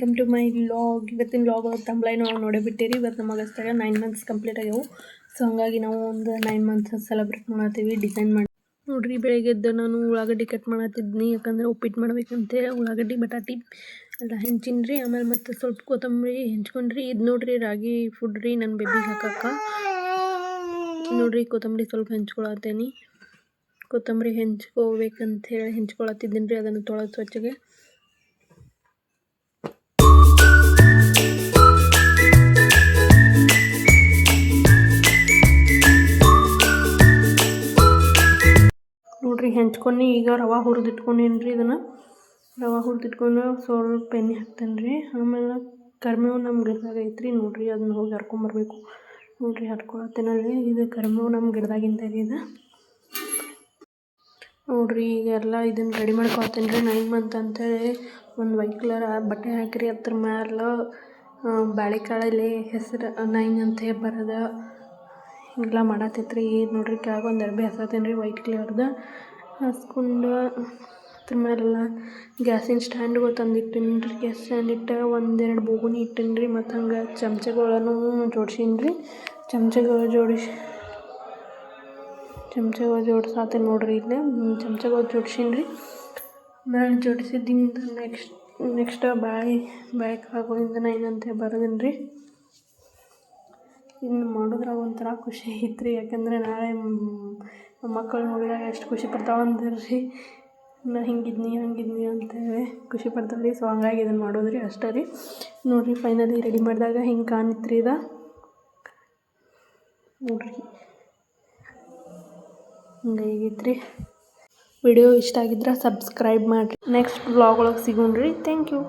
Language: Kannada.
Welcome to my vlog. ಇವತ್ತಿನ ವ್ಲಾಗ್ ತಂಬ್ಲೈ ನಾವು ನೋಡೇ ಬಿಟ್ಟಿರಿ. ಇವತ್ತು ನಮ್ಮ ಅಗಸ್ತಾಗ 9 ಮಂತ್ಸ್ ಕಂಪ್ಲೀಟ್ ಆಗ್ಯಾವು. ಸೊ ಹಂಗಾಗಿ ನಾವು ಒಂದು 9 ಮಂತ್ಸ್ ಸೆಲೆಬ್ರೇಟ್ ಮಾಡತ್ತೀವಿ. ಡಿಸೈನ್ ಮಾಡಿ ನೋಡ್ರಿ, ಬೆಳಗ್ಗೆ ಎದ್ದು ನಾನು ಉಳ್ಳಾಗಡ್ಡಿ ಕಟ್ ಮಾಡತ್ತಿದ್ನಿ. ಯಾಕಂದ್ರೆ ಉಪ್ಪಿಟ್ಟು ಮಾಡ್ಬೇಕಂತೆ. ಉಳ್ಳಾಗಡ್ಡಿ ಬಟಾಟಿ ಎಲ್ಲ ಹೆಂಚಿನ್ರಿ. ಆಮೇಲೆ ಮತ್ತು ಸ್ವಲ್ಪ ಕೊತ್ತಂಬರಿ ಹೆಂಚ್ಕೊಂಡ್ರಿ. ಇದು ನೋಡ್ರಿ ರಾಗಿ ಫುಡ್ ರೀ, ನನ್ನ ಬೇಬಿಗೆ ಹಾಕಕ್ಕ. ನೋಡ್ರಿ ಕೊತ್ತಂಬರಿ ಸ್ವಲ್ಪ ಹೆಂಚ್ಕೊಳತ್ತೇನಿ. ಕೊತ್ತಂಬರಿ ಹೆಂಚ್ಕೋಬೇಕಂತ ಹೇಳಿ ಹೆಂಚ್ಕೊಳತ್ತಿದ್ದೀನಿ ರೀ. ಅದನ್ನು ತೊಳೆದು ಸ್ವಚ್ಛಗೆ ನೋಡ್ರಿ ಹೆಂಚ್ಕೊಂಡು ಈಗ ರವೆ ಹುರಿದಿಟ್ಕೊಂಡೇನಿ ರೀ. ಇದನ್ನು ರವೆ ಹುರಿದಿಟ್ಕೊಂಡು ಸ್ವಲ್ಪ ಎಣ್ಣೆ ಹಾಕ್ತೇನೆ ರೀ. ಆಮೇಲೆ ಕರಿಬೇವು ನಮ್ಮ ಗಿಡದಾಗ ಐತ್ರಿ. ನೋಡ್ರಿ ಅದನ್ನ ಹೋಗಿ ಹರ್ಕೊಂಬರ್ಬೇಕು. ನೋಡ್ರಿ ಹರ್ಕೊಳತ್ತೇನಲ್ಲಿ. ಇದು ಕರಿಬೇವು ನಮ್ಮ ಗಿಡದಾಗಿಂದ ರೀ. ಇದು ನೋಡ್ರಿ ಈಗೆಲ್ಲ ಇದನ್ನು ರೆಡಿ ಮಾಡ್ಕೊಳ್ತೇನೆ ರೀ. 9 ಮಂತ್ ಅಂತೇಳಿ ಒಂದು ವೈಟ್ ಕಲರ್ ಬಟ್ಟೆ ಹಾಕಿರಿ. ಅದ್ರ ಮ್ಯಾಲೆ ಬಾಳೆಕಾಳಲ್ಲಿ ಹೆಸರು 9 ಅಂತ ಬರೋದು ಹಿಂಗೆಲ್ಲ ಮಾಡತ್ತೈತ್ರಿ. ನೋಡ್ರಿ ಕೆಳಗೆ ಒಂದು ಅರ್ಬಿ ಹಾಕತ್ತೇನೆ ರೀ ವೈಟ್ ಕಲರ್ದು. ಹಾಸ್ಕೊಂಡು ಅದ್ರ ಮೇಲೆಲ್ಲ ಗ್ಯಾಸಿನ ಸ್ಟ್ಯಾಂಡ್ಗಳು ತಂದಿಟ್ಟೀನಿ ರೀ. ಗ್ಯಾಸ್ ಸ್ಟ್ಯಾಂಡ್ ಇಟ್ಟು 1-2 ಬೋಗುಣಿ ಇಟ್ಟೀನಿ ರೀ. ಮತ್ತು ಹಂಗೆ ಚಮಚಗಳನ್ನು ಜೋಡ್ಸೀನಿ ರೀ. ಚಮಚಗಳು ಜೋಡ್ಸಾತೀನಿ ನೋಡ್ರಿ. ಇಲ್ಲೇ ಚಮಚಗಳು ಜೋಡ್ಸೀನಿ ರೀ. ಆಮೇಲೆ ಜೋಡಿಸಿದಿಂದ ನೆಕ್ಸ್ಟ್ ಬಾಳೆಕಾಳುಗಳಿಂದ 9 ಅಂತ ಬರೋದೀನಿ ರೀ. ಇನ್ನು ಮಾಡೋದ್ರಾಗ ಒಂಥರ ಖುಷಿ ಐತ್ರಿ. ಯಾಕಂದರೆ ನಾಳೆ ಮಕ್ಕಳು ನೋಡಿದಾಗ ಎಷ್ಟು ಖುಷಿ ಪಡ್ತಾವೆ ಅಂದ್ರೆ ರೀ, ನಾ ಹಿಂಗಿದ್ನಿ ಹಂಗಿದ್ನಿ ಅಂತೇಳಿ ಖುಷಿ ಪಡ್ತಾವೆ ರೀ. ಸೊ ಹಂಗಾಗಿ ಇದನ್ನು ಮಾಡೋದು ರೀ, ಅಷ್ಟೇ ರೀ. ನೋಡಿರಿ ಫೈನಲಿ ರೆಡಿ ಮಾಡಿದಾಗ ಹಿಂಗೆ ಕಾಣಿತ್ತು ರೀ. ಇದು ನೋಡಿರಿ ಹಿಂಗಾಗೈತೆ ರೀ. ವಿಡಿಯೋ ಇಷ್ಟ ಆಗಿದ್ರೆ ಸಬ್ಸ್ಕ್ರೈಬ್ ಮಾಡಿರಿ. ನೆಕ್ಸ್ಟ್ ವ್ಲಾಗ್ ಒಳಗೆ ಸಿಗೋಣ ರೀ. Thank you.